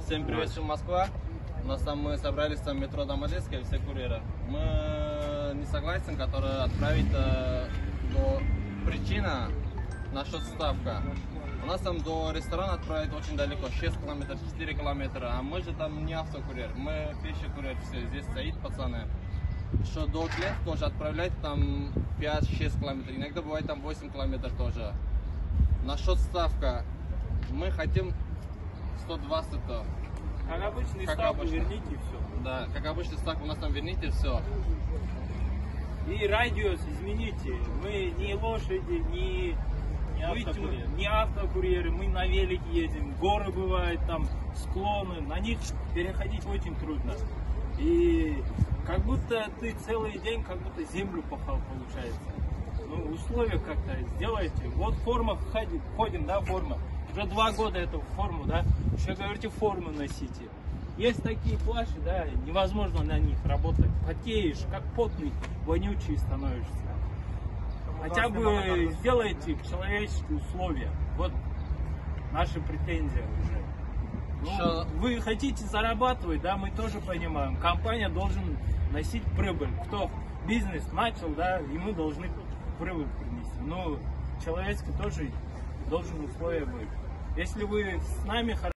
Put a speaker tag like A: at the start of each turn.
A: Всем привет, Москва. У нас там мы собрались там метро Домодедская, все курьеры. Мы не согласен, который отправить до причина насчет ставка. У нас там до ресторана отправить очень далеко, 6 километров, 4 километра. А мы же там не автокурьер, мы пешекурьер все. Здесь стоит пацаны. Что до клетки тоже отправлять там 5-6 километров. Иногда бывает там 8 километров тоже. Насчет ставка. Мы хотим 120-то.
B: Как обычный ставку верните все.
A: Да, как обычный ставку у нас там верните все.
B: И радиус измените. Мы не лошади, не автокурьеры, мы на велике едем. Горы бывают, там склоны, на них переходить очень трудно. И как будто ты целый день, как будто землю пахал, получается. Ну, условия как-то сделайте. Вот форма ходим, да, форма. Уже 2 года эту форму, да. Еще говорите, форму носите. Есть такие плащи, да, невозможно на них работать. Потеешь, как потный, вонючий становишься. Хотя бы сделайте человеческие условия. Вот наши претензии уже. Ну, вы хотите зарабатывать, да, мы тоже понимаем. Компания должен носить прибыль. Кто бизнес начал, да, ему должны прибыль принести. Но человеческий тоже должен условия быть. Если вы с нами